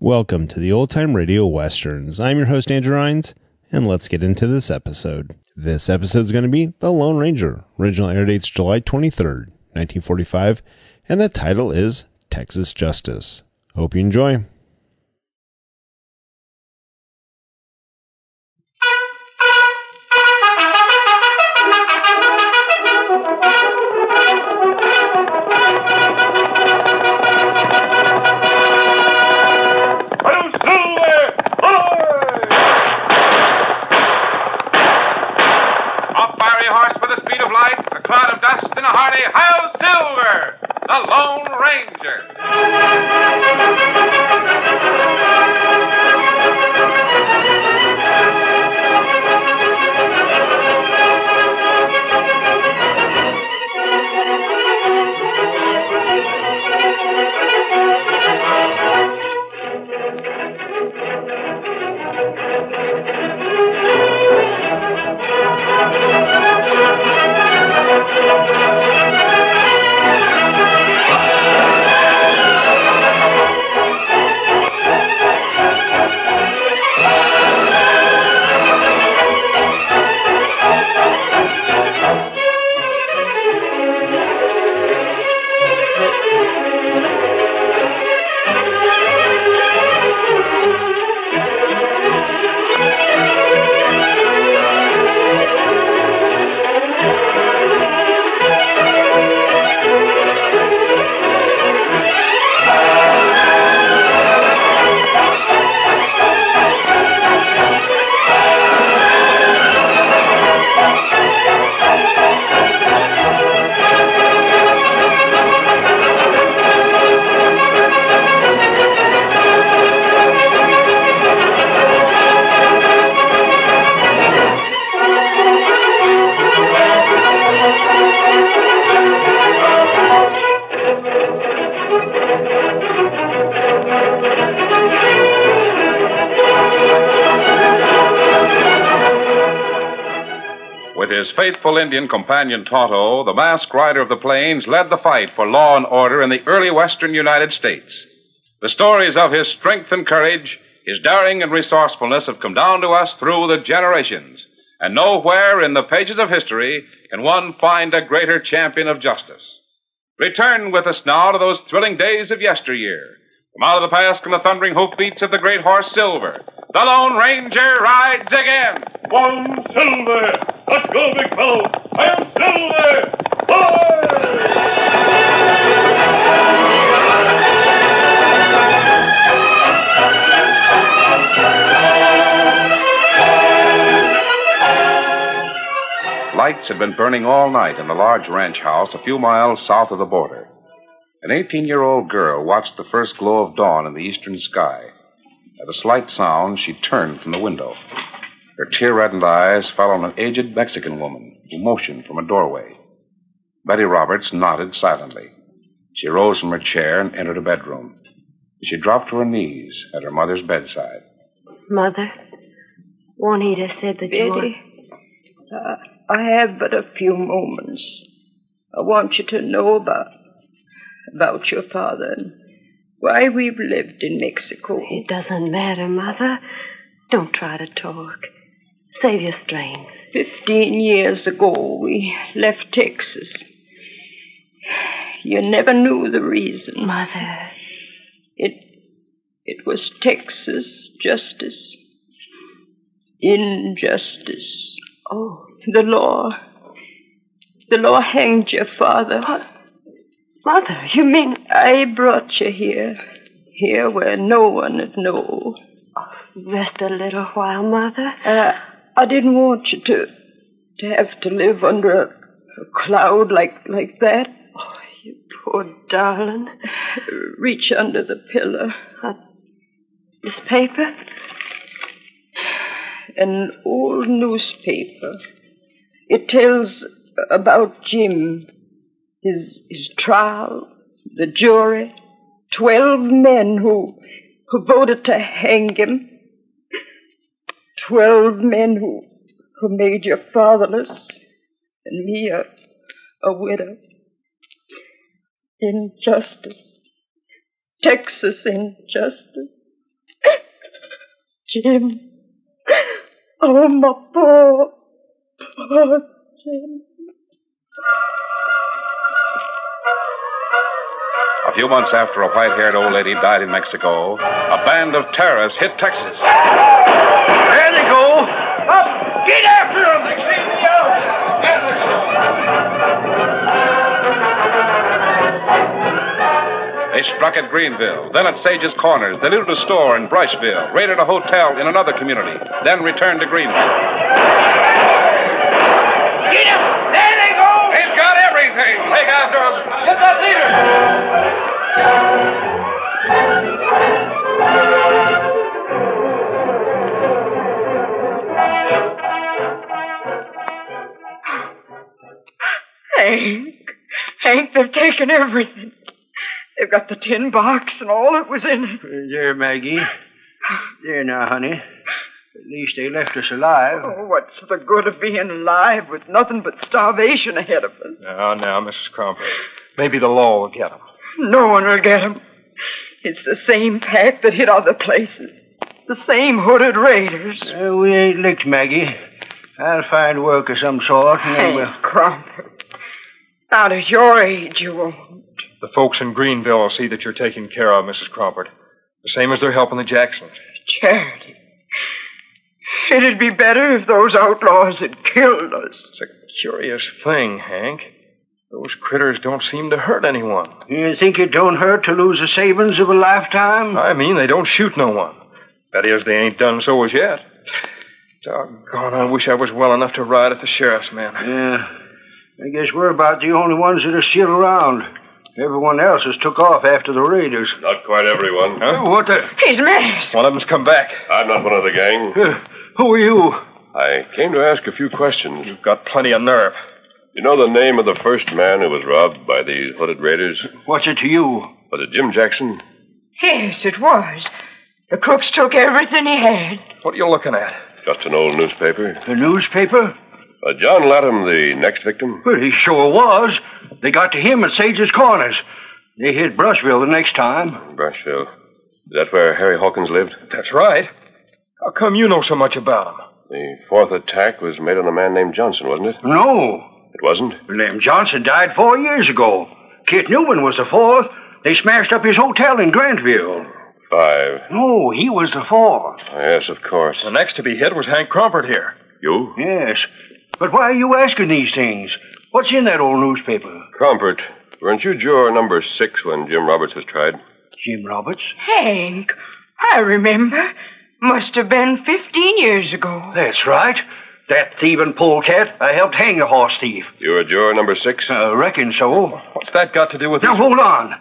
Welcome to the Old Time Radio Westerns. I'm your host, Andrew Rines, and let's get into this episode. This episode is going to be The Lone Ranger. Original air date's July 23rd, 1945, and the title is Texas Justice. Hope you enjoy. Hail Silver, the Lone Ranger. With his faithful Indian companion Tonto, the masked rider of the plains led the fight for law and order in the early western United States. The stories of his strength and courage, his daring and resourcefulness have come down to us through the generations. And nowhere in the pages of history can one find a greater champion of justice. Return with us now to those thrilling days of yesteryear. From out of the past come the thundering hoofbeats of the great horse Silver. The Lone Ranger rides again. One Silver! Let's go, big fellow! I am Silver! Lights had been burning all night in the large ranch house a few miles south of the border. An 18-year-old girl watched the first glow of dawn in the eastern sky. At a slight sound, she turned from the window. Her tear-reddened eyes fell on an aged Mexican woman who motioned from a doorway. Betty Roberts nodded silently. She rose from her chair and entered a bedroom. She dropped to her knees at her mother's bedside. Mother, Juanita said that Betty, I have but a few moments. I want you to know about your father and why we've lived in Mexico. It doesn't matter, Mother. Don't try to talk. Save your strength. 15 years ago, we left Texas. You never knew the reason. Mother. It was Texas justice. Injustice. Oh. The law hanged your father. What? Mother, you mean... I brought you here where no one would know. Oh, rest a little while, Mother. I didn't want you to have to live under a cloud like that. Oh, you poor darling. Reach under the pillow. This paper? An old newspaper. It tells about Jim, his trial, the jury, 12 men who voted to hang him. 12 men who made you fatherless, and me a widow. Injustice. Texas injustice. Jim. Oh, my poor Jim. A few months after a white-haired old lady died in Mexico, a band of terrorists hit Texas. There they go! Up! Get after them! They clean me out! They struck at Greenville, then at Sage's Corners. They looted a store in Brushville, raided a hotel in another community, then returned to Greenville. Get them! There they go! They've got everything! Take after them! Get that Hank, they've taken everything. They've got the tin box and all that was in it. There, Maggie. There now, honey. At least they left us alive. Oh, what's the good of being alive with nothing but starvation ahead of us? Now, Mrs. Cromper. Maybe the law will get them. No one will get them. It's the same pack that hit other places. The same hooded raiders. We ain't licked, Maggie. I'll find work of some sort, and then we'll... Cromper. Out of your age, you won't. The folks in Greenville will see that you're taken care of, Mrs. Crawford. The same as they're helping the Jacksons. Charity. It'd be better if those outlaws had killed us. It's a curious thing, Hank. Those critters don't seem to hurt anyone. You think it don't hurt to lose the savings of a lifetime? I mean, they don't shoot no one. That is, they ain't done so as yet. Doggone, I wish I was well enough to ride at the sheriff's men. Yeah. I guess we're about the only ones that are still around. Everyone else has took off after the raiders. Not quite everyone. Huh? What the... He's masked. One of them's come back. I'm not one of the gang. Who are you? I came to ask a few questions. You've got plenty of nerve. You know the name of the first man who was robbed by these hooded raiders? What's it to you? Was it Jim Jackson? Yes, it was. The crooks took everything he had. What are you looking at? Just an old newspaper. The newspaper? John Latham, the next victim? Well, he sure was. They got to him at Sage's Corners. They hit Brushville the next time. Brushville. Is that where Harry Hawkins lived? That's right. How come you know so much about him? The fourth attack was made on a man named Johnson, wasn't it? No. It wasn't? Lem Johnson died 4 years ago. Kit Newman was the fourth. They smashed up his hotel in Grantville. 5. No, he was the fourth. Yes, of course. The next to be hit was Hank Crumpert here. You? Yes. But why are you asking these things? What's in that old newspaper? Crumpert, weren't you juror number 6 when Jim Roberts was tried? Jim Roberts? Hank, I remember. Must have been 15 years ago. That's right. That thieving polecat, I helped hang a horse thief. You were juror number 6? I reckon so. What's that got to do with Now, this? hold on.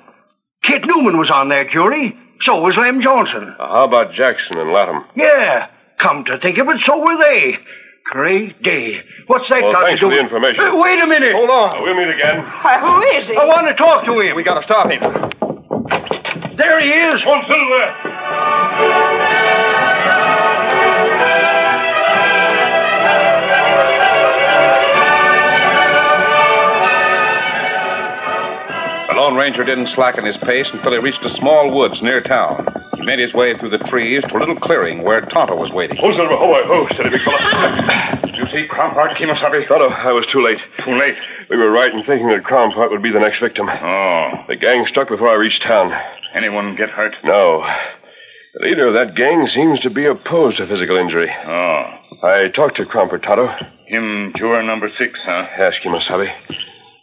Kit Newman was on that jury. So was Lem Johnson. How about Jackson and Latham? Yeah. Come to think of it, so were they. Great day. What's that Well, got to thanks do for the with... information. Wait a minute. Hold on. We'll meet again. Why, who is he? I want to talk to him. We gotta stop him. There he is. On Silver! The Lone Ranger didn't slacken his pace until he reached a small woods near town. He made his way through the trees to a little clearing where Tonto was waiting. Oh, Silver, oh, steady, big fella. Did you see Crampart, Kemosabe? Tonto, I was too late. Too late. We were right in thinking that Crampart would be the next victim. Oh. The gang struck before I reached town. Anyone get hurt? No. The leader of that gang seems to be opposed to physical injury. Oh. I talked to Crampart, Tonto. Him juror number 6, huh? Ask him, Kemosabe.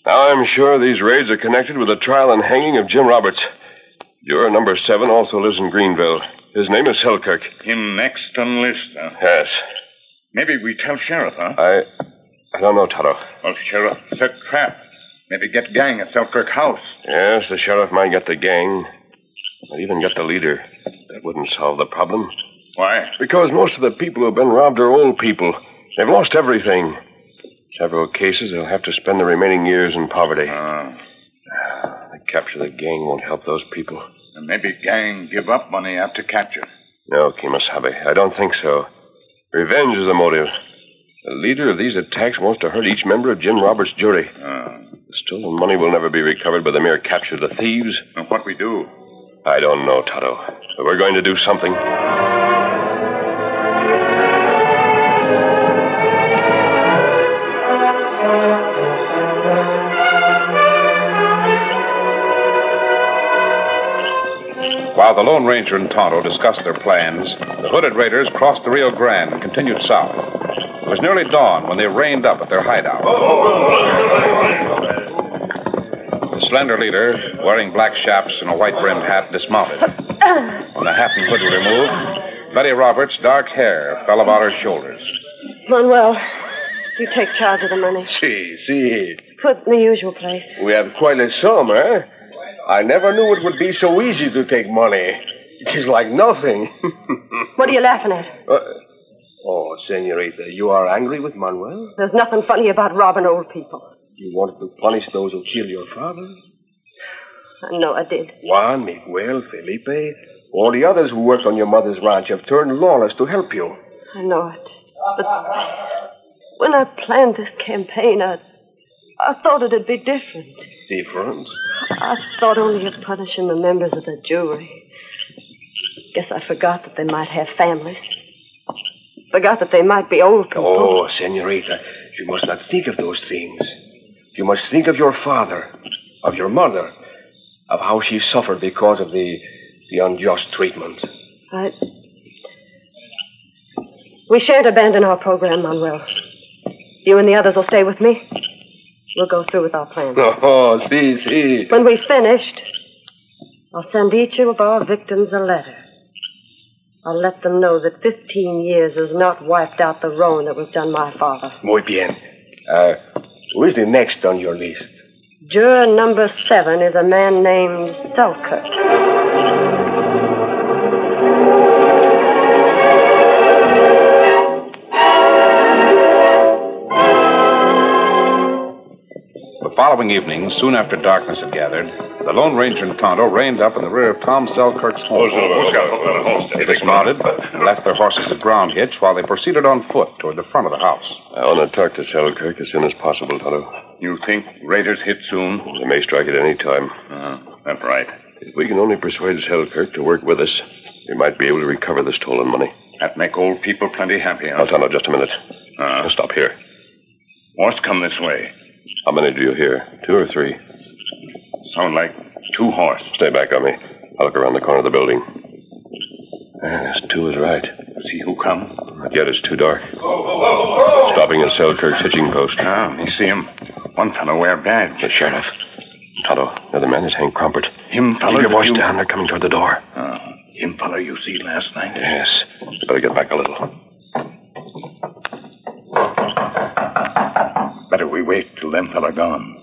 Now I'm sure these raids are connected with the trial and hanging of Jim Roberts. Juror number 7 also lives in Greenville. His name is Selkirk. Him next on list, huh? Yes. Maybe we tell Sheriff, huh? I don't know, Tonto. Well, Sheriff, set trap. Maybe get gang at Selkirk house. Yes, the sheriff might get the gang. Might even get the leader. That wouldn't solve the problem. Why? Because most of the people who've been robbed are old people. They've lost everything. Several cases, they'll have to spend the remaining years in poverty. The capture of the gang won't help those people. And maybe gang give up money after capture. No, Kemosabe, I don't think so. Revenge is the motive. The leader of these attacks wants to hurt each member of Jim Roberts' jury. The stolen money will never be recovered by the mere capture of the thieves. And what we do? I don't know, Tonto. But we're going to do something. While the Lone Ranger and Tonto discussed their plans, the hooded raiders crossed the Rio Grande and continued south. It was nearly dawn when they reined up at their hideout. The slender leader, wearing black chaps and a white-brimmed hat, dismounted. When the hat and hood were removed, Betty Roberts' dark hair fell about her shoulders. Manuel, you take charge of the money. See. Put it in the usual place. We have quite a sum, eh? I never knew it would be so easy to take money. It is like nothing. What are you laughing at? Oh, Senorita, you are angry with Manuel? There's nothing funny about robbing old people. You wanted to punish those who killed your father? I know I did. Juan, Miguel, Felipe, all the others who worked on your mother's ranch have turned lawless to help you. I know it. But when I planned this campaign, I thought it'd be different. Different? I thought only of punishing the members of the jury. Guess I forgot that they might have families. Forgot that they might be old people. Oh, Senorita, you must not think of those things. You must think of your father, of your mother, of how she suffered because of the unjust treatment. We shan't abandon our program, Manuel. You and the others will stay with me. We'll go through with our plans. Oh, see. When we've finished, I'll send each of our victims a letter. I'll let them know that 15 years has not wiped out the wrong that was done my father. Muy bien. Who is the next on your list? Juror number 7 is a man named Selkirk. The following evening, soon after darkness had gathered, the Lone Ranger and Tonto reined up in the rear of Tom Selkirk's home. They dismounted and left their horses at ground hitch while they proceeded on foot toward the front of the house. I want to talk to Selkirk as soon as possible, Tonto. You think raiders hit soon? They may strike at any time. That's right. If we can only persuade Selkirk to work with us, we might be able to recover the stolen money. That make old people plenty happy, huh? Now, Tonto, just a minute. Stop here. Horse come this way. How many do you hear? 2 or 3? Sound like 2 horse. Stay back on me. I'll look around the corner of the building. Yes, 2 is right. See who come? Not yet, it's too dark. Stopping at Selkirk's hitching post. You see him. One fellow wear badge. The sheriff. Tonto, the other man is Hank Crumpert. Him fellow. Keep your voice down. They're coming toward the door. Him fellow you see last night? Yes. Better get back a little. Better we wait till them fellow gone.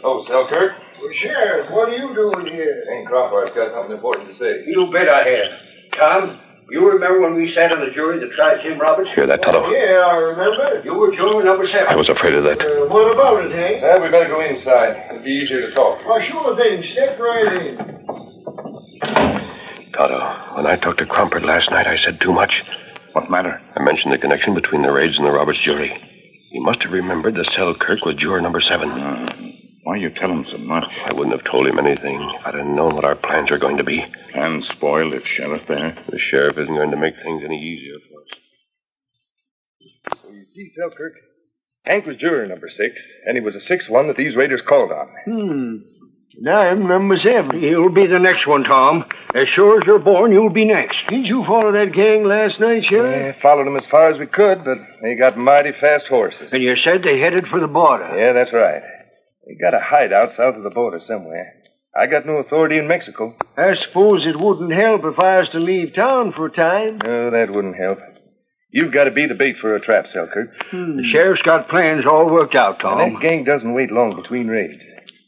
Oh, Selkirk? Well, Sheriff, what are you doing here? Hank Crawford's got something important to say. You bet I have. Tom, you remember when we sat on the jury that tried Jim Roberts? Hear that, Tonto? Yeah, I remember. You were juror number 7. I was afraid of that. What about it, Hank? Well, we better go inside. It'll be easier to talk. Well, sure thing. Step right in. Tonto, when I talked to Crumpert last night, I said too much. What matter? I mentioned the connection between the raids and the Roberts jury. He must have remembered that Selkirk was juror number 7. Why you tell him so much? I wouldn't have told him anything if I'd have known what our plans were going to be. Plans spoiled if sheriff there. The sheriff isn't going to make things any easier for us. So you see, Selkirk, Hank was juror number 6, and he was the 6th one that these raiders called on. Now I'm number 7. You'll be the next one, Tom. As sure as you're born, you'll be next. Did you follow that gang last night, Sheriff? Yeah, followed them as far as we could, but they got mighty fast horses. And you said they headed for the border. Yeah, that's right. They got a hideout south of the border somewhere. I got no authority in Mexico. I suppose it wouldn't help if I was to leave town for a time. No, that wouldn't help. You've got to be the bait for a trap, Selkirk. The sheriff's got plans all worked out, Tom. And that gang doesn't wait long between raids.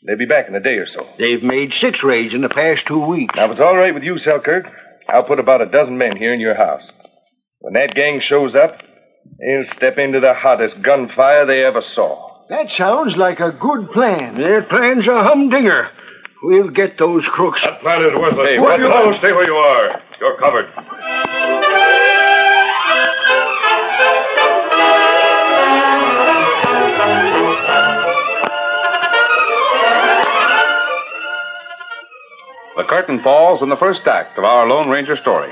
They'll be back in a day or so. They've made 6 raids in the past 2 weeks. Now, if it's all right with you, Selkirk, I'll put about a dozen men here in your house. When that gang shows up, they'll step into the hottest gunfire they ever saw. That sounds like a good plan. Their plan's a humdinger. We'll get those crooks. That plan is worthless. Hey, what? No, stay where you are. You're covered. The curtain falls on the first act of our Lone Ranger story.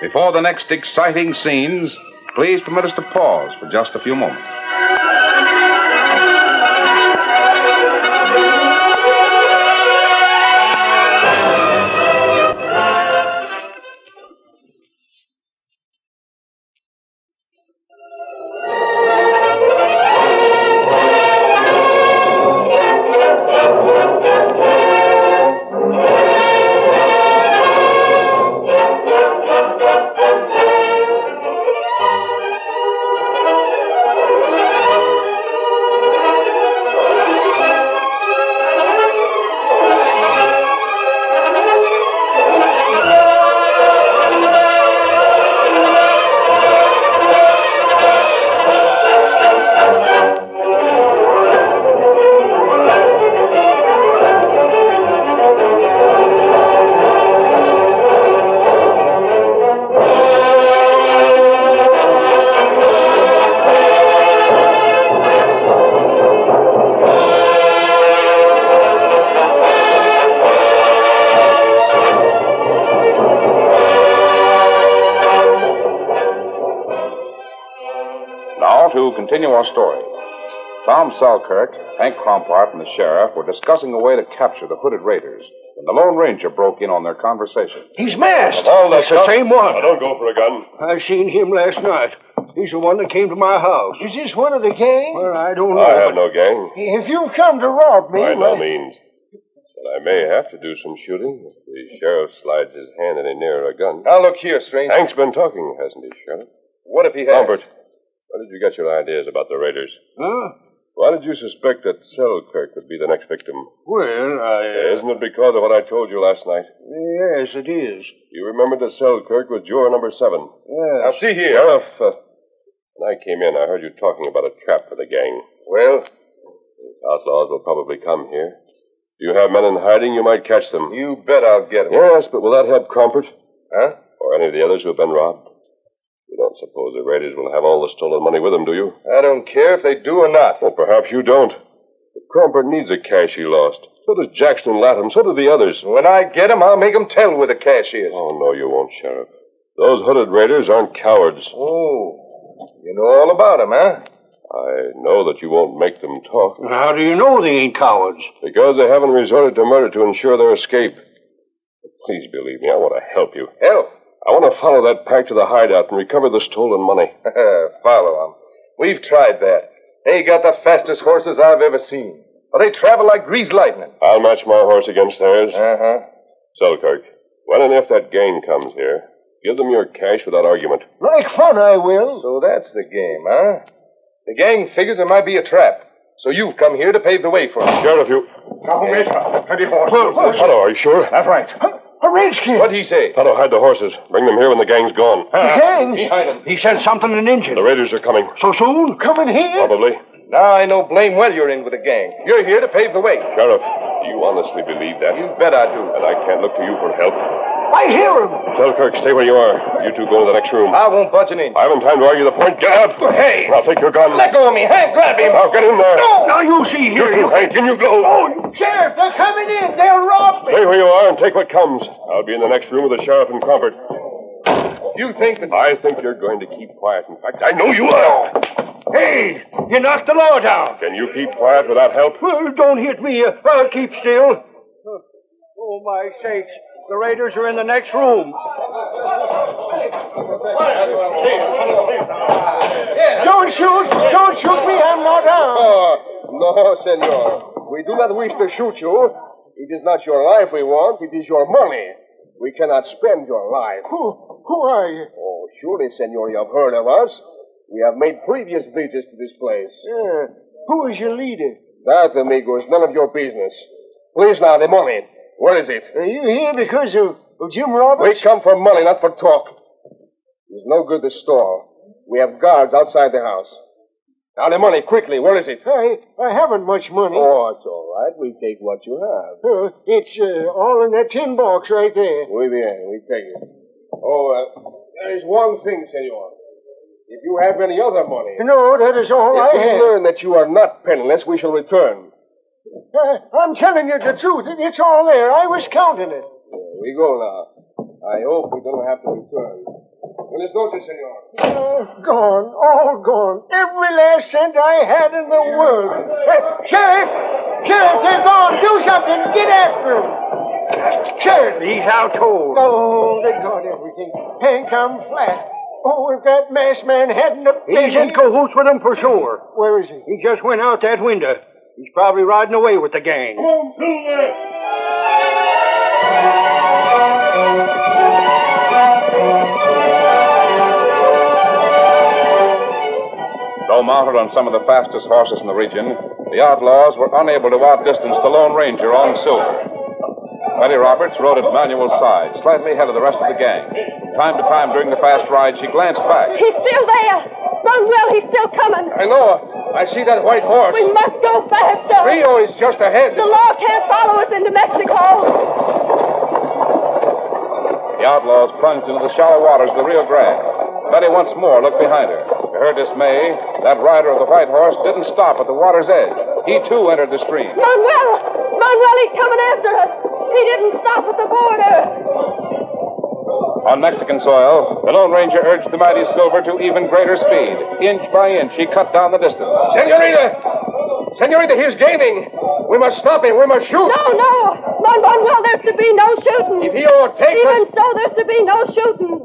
Before the next exciting scenes, please permit us to pause for just a few moments. Now, to continue our story. Tom Selkirk, Hank Crumpart, and the sheriff were discussing a way to capture the hooded raiders when the Lone Ranger broke in on their conversation. He's masked. All that That's the same one. Now, don't go for a gun. I seen him last night. He's the one that came to my house. Is this one of the gang? Well, I don't know. I have no gang. If you've come to rob me, By no well, means. But I may have to do some shooting if the sheriff slides his hand any nearer a gun. Now, look here, stranger. Hank's been talking, hasn't he, Sheriff? What if he has? Albert, where did you get your ideas about the raiders? Huh? Why did you suspect that Selkirk would be the next victim? Well, Isn't it because of what I told you last night? Yes, it is. You remembered that Selkirk was juror number 7. Yeah. Now, see here. Sheriff, when I came in, I heard you talking about a trap for the gang. Well, The outlaws will probably come here. Do you have men in hiding? You might catch them. you bet I'll get him. Yes, but will that help Crumpart? Huh? Or any of the others who have been robbed? You don't suppose the raiders will have all the stolen money with them, do you? I don't care if they do or not. Well, perhaps you don't. But Crumpart needs the cash he lost. So does Jackson and Latham. So do the others. When I get him, I'll make him tell where the cash is. Oh, no, you won't, Sheriff. Those hooded raiders aren't cowards. Oh, you know all about him, huh? I know that you won't make them talk. How do you know they ain't cowards? Because they haven't resorted to murder to ensure their escape. Please believe me, I want to help you. Help. I want to follow that pack to the hideout and recover the stolen money. Follow him. We've tried that. They got the fastest horses I've ever seen. Well, they travel like greased lightning. I'll match my horse against theirs. Uh-huh. Selkirk, when and if that gang comes here, give them your cash without argument. like fun, I will. So that's the game, huh? The gang figures there might be a trap. So you've come here to pave the way for them. Sheriff, you... Now, Major. Plenty horse. Hello, are you sure? That's right. A redskin. What'd he say? Fellow, hide the horses. Bring them here when the gang's gone. The gang? Behind him. He said something in Injun. The raiders are coming. So soon? Coming here? Probably. Now I know blame well you're in with the gang. You're here to pave the way. Sheriff, do you honestly believe that? You bet I do. And I can't look to you for help. I hear him. Selkirk, stay where you are. You two go to the next room. I won't budge an inch. I haven't time to argue the point. Get out! Hey! I'll take your gun. Let go of me. Hank, grab him. Now get in there. No! Now you see You here. two, Hank, in you go. Sheriff, they're coming in. They'll rob me. Stay where you are and take what comes. I'll be in the next room with the sheriff and Crumpart. You think that... I think you're going to keep quiet. In fact, I know you are. Hey, you knocked the law down. Can you keep quiet without help? Well, don't hit me. I'll keep still. Oh, my sakes. The raiders are in the next room. Don't shoot. Don't shoot me. I'm not armed. Oh, no, senor. We do not wish to shoot you. It is not your life we want. It is your money. We cannot spend your life. Who are you? Oh, surely, senor, you have heard of us. We have made previous visits to this place. Who is your leader? That, amigo, is none of your business. Please now, the money. Where is it? Are you here because of Jim Roberts? We come for money, not for talk. It's no good to stall. We have guards outside the house. Now, the money, quickly. Where is it? I haven't much money. Oh, it's all right. We take what you have. It's all in that tin box right there. Muy bien. We take it. Oh, there is one thing, senor. If you have any other money... No, that is all I If we have. learn that you are not penniless, we shall return. I'm telling you the truth. It's all there. I was counting it. Here we go now. I hope we don't have to return. Buenas noches, senor. Gone. All gone. Every last cent I had in the world. Sheriff! Sheriff, they're gone. Do something. Get after them. Sheriff! He's out cold. Oh, they got everything. Hank, I'm flat. Oh, if that masked man hadn't have... He's in cahoots with them for sure. Where is he? He just went out that window. He's probably riding away with the gang. Though mounted on some of the fastest horses in the region, the outlaws were unable to outdistance the Lone Ranger on Silver. Betty Roberts rode at Manuel's side, slightly ahead of the rest of the gang. From time to time during the fast ride, she glanced back. He's still there. Manuel, he's still coming. I know. I see that white horse. We must go faster. Rio is just ahead. The law can't follow us into Mexico. The outlaws plunged into the shallow waters of the Rio Grande. Betty once more looked behind her. To her dismay, that rider of the white horse didn't stop at the water's edge. He, too, entered the stream. Manuel, he's coming after us. He didn't stop at the border. On Mexican soil, the Lone Ranger urged the mighty Silver to even greater speed. Inch by inch, he cut down the distance. Senorita, he's gaining. We must stop him. We must shoot. No. Manuel, there's to be no shooting. If he overtakes Even us... so, there's to be no shooting.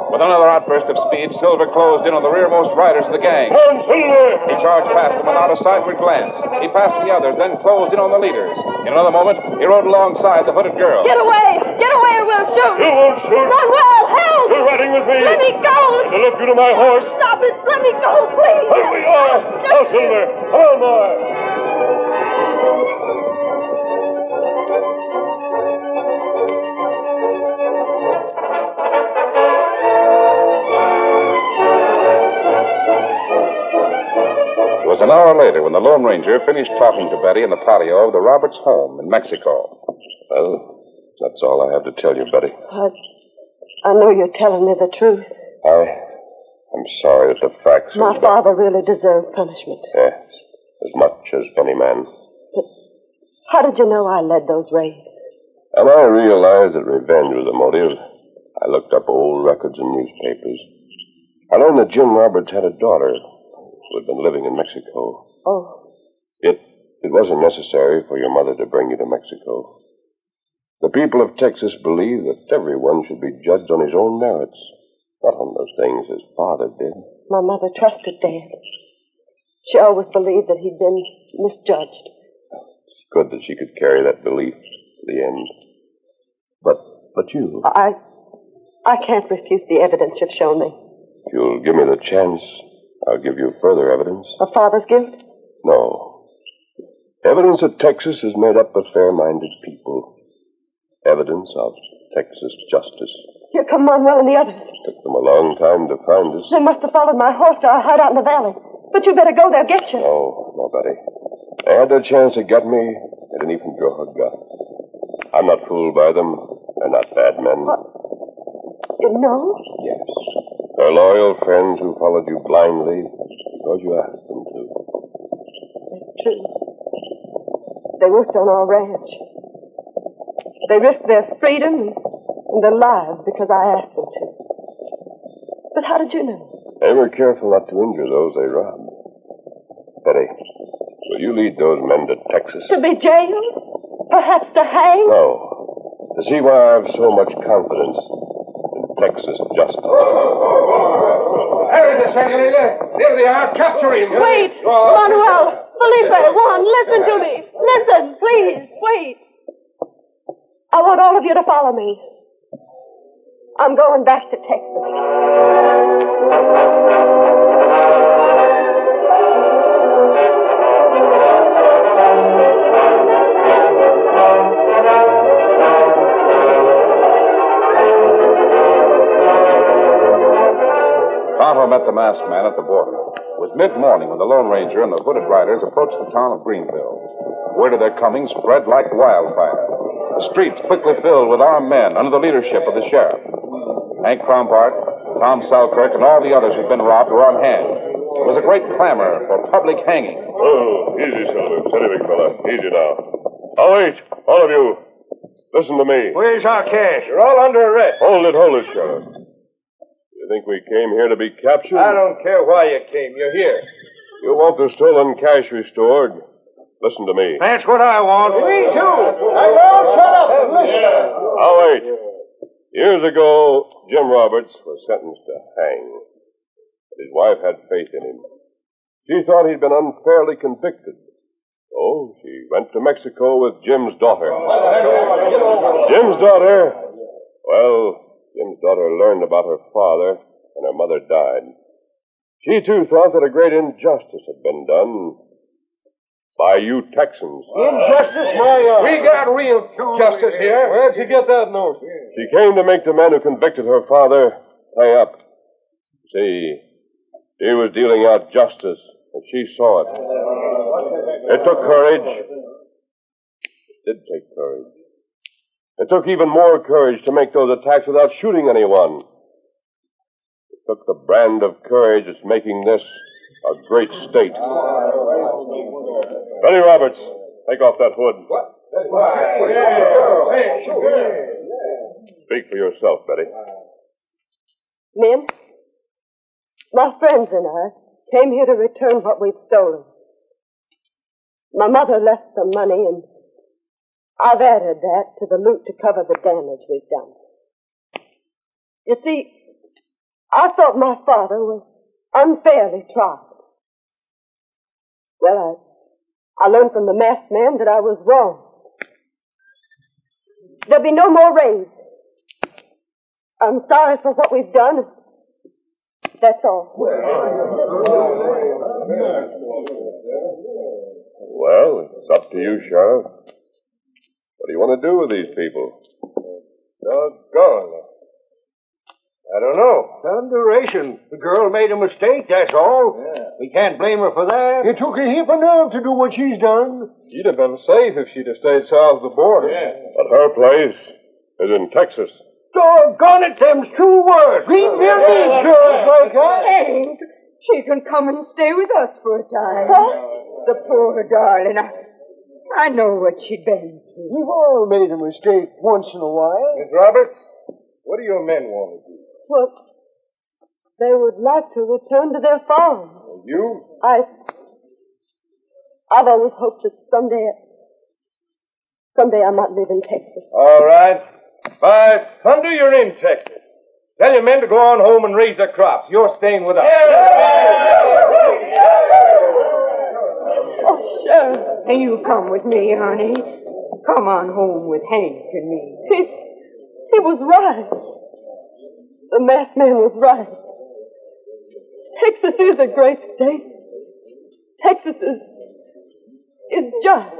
With another outburst of speed, Silver closed in on the rearmost riders of the gang. Come on, Silver! He charged past them without a sideward glance. He passed the others, then closed in on the leaders. In another moment, he rode alongside the hooded girl. Get away or we'll shoot. You won't shoot. Manuel, help! You're riding with me. Let me go. To lift you to my horse. Stop it. Let me go, please. Here we are. Now, Silver. Come on, boy. It was an hour later when the Lone Ranger finished talking to Betty in the patio of the Roberts home in Mexico. Well, that's all I have to tell you, Betty. I know you're telling me the truth. I'm sorry that the facts... My father really deserved punishment. Yes, as much as any man. But how did you know I led those raids? And I realized that revenge was the motive. I looked up old records and newspapers. I learned that Jim Roberts had a daughter who had been living in Mexico. Oh. It wasn't necessary for your mother to bring you to Mexico. The people of Texas believe that everyone should be judged on his own merits, not on those things his father did. My mother trusted Dad. She always believed that he'd been misjudged. It's good that she could carry that belief to the end. But you... I can't refute the evidence you've shown me. If you'll give me the chance, I'll give you further evidence. Of father's guilt? No. Evidence that Texas is made up of fair-minded people. Evidence of Texas justice. Here come Manuel and the others. Took them a long time to find us. They must have followed my horse to our hideout in the valley. But you better go, they'll get you. No, Betty. They had their chance to get me. They didn't even draw a gun. I'm not fooled by them. They're not bad men. What? You know? Yes. They're loyal friends who followed you blindly because you asked them to. That's true. They worked on our ranch. They risked their freedom and their lives because I asked them to. But how did you know? They were careful not to injure those they robbed. Betty, will you lead those men to Texas? To be jailed? Perhaps to hang? No. To see why I have so much confidence in Texas justice. There it is, Senorita. There they are. Capture him. Wait! Manuel! Felipe! Juan, listen to me. Listen, please. Wait. I want all of you to follow me. I'm going back to Texas. Tonto met the masked man at the border. It was mid-morning when the Lone Ranger and the hooded riders approached the town of Greenville. Word of their coming spread like wildfire. The streets quickly filled with armed men under the leadership of the sheriff. Hank Crompart, Tom Selkirk, and all the others who'd been robbed were on hand. There was a great clamor for public hanging. Oh, easy, Silver. Steady, big fella. Easy now. Oh, wait. All of you. Listen to me. Where's our cash? You're all under arrest. Hold it, Sheriff. You think we came here to be captured? I don't care why you came. You're here. You want the stolen cash restored? Listen to me. That's what I want. Me too. Manuel, shut up and listen. Oh, wait. Years ago, Jim Roberts was sentenced to hang. But his wife had faith in him. She thought he'd been unfairly convicted. So she went to Mexico with Jim's daughter. Jim's daughter? Well, Jim's daughter learned about her father, and her mother died. She, too, thought that a great injustice had been done by you Texans. Injustice, We got real justice here. Where'd you get that note? She came to make the men who convicted her father pay up. See, he was dealing out justice, and she saw it. It took courage. It did take courage. It took even more courage to make those attacks without shooting anyone. It took the brand of courage that's making this a great state. Benny Roberts, take off that hood. What? Speak for yourself, Betty. Men, my friends and I came here to return what we've stolen. My mother left some money, and I've added that to the loot to cover the damage we've done. You see, I thought my father was unfairly tried. Well, I learned from the masked man that I was wrong. There'll be no more raids. I'm sorry for what we've done. That's all. Well, it's up to you, Sheriff. What do you want to do with these people? Doggone. I don't know. Thunderation. The girl made a mistake, that's all. Yeah. We can't blame her for that. It took a heap of nerve to do what she's done. She'd have been safe if she'd have stayed south of the border. Yeah. But her place is in Texas. Doggone it, them's true words. Read your needs, girls like that. Hank, she can come and stay with us for a time. The poor darling. I know what she'd been through. We've all made a mistake once in a while. Miss Roberts, what do your men want to do? Well, they would like to return to their farm. You? I've always hoped that someday I might live in Texas. All right. By thunder, you're in Texas. Tell your men to go on home and raise their crops. You're staying with us. Oh, sure. And you come with me, honey. Come on home with Hank and me. He was right. The masked man was right. Texas is a great state. Texas is just.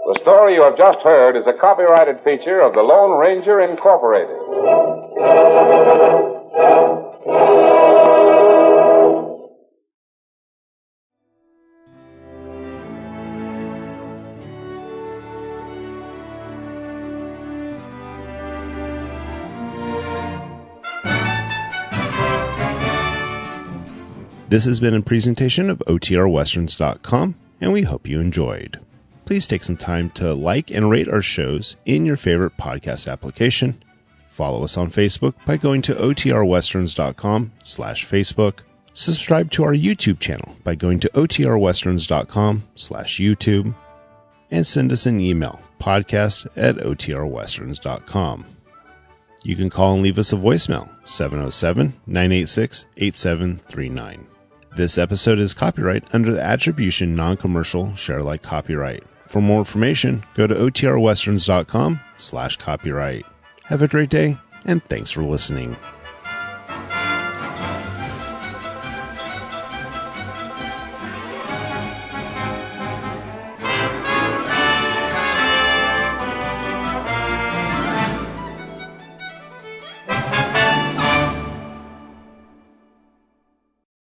The story you have just heard is a copyrighted feature of the Lone Ranger Incorporated. This has been a presentation of OTRWesterns.com, and we hope you enjoyed. Please take some time to like and rate our shows in your favorite podcast application. Follow us on Facebook by going to OTRWesterns.com/Facebook. Subscribe to our YouTube channel by going to OTRWesterns.com/YouTube. And send us an email, podcast@OTRWesterns.com. You can call and leave us a voicemail, 707-986-8739. This episode is copyright under the Attribution Non-Commercial Share Alike Copyright. For more information, go to OTRWesterns.com/copyright. Have a great day, and thanks for listening.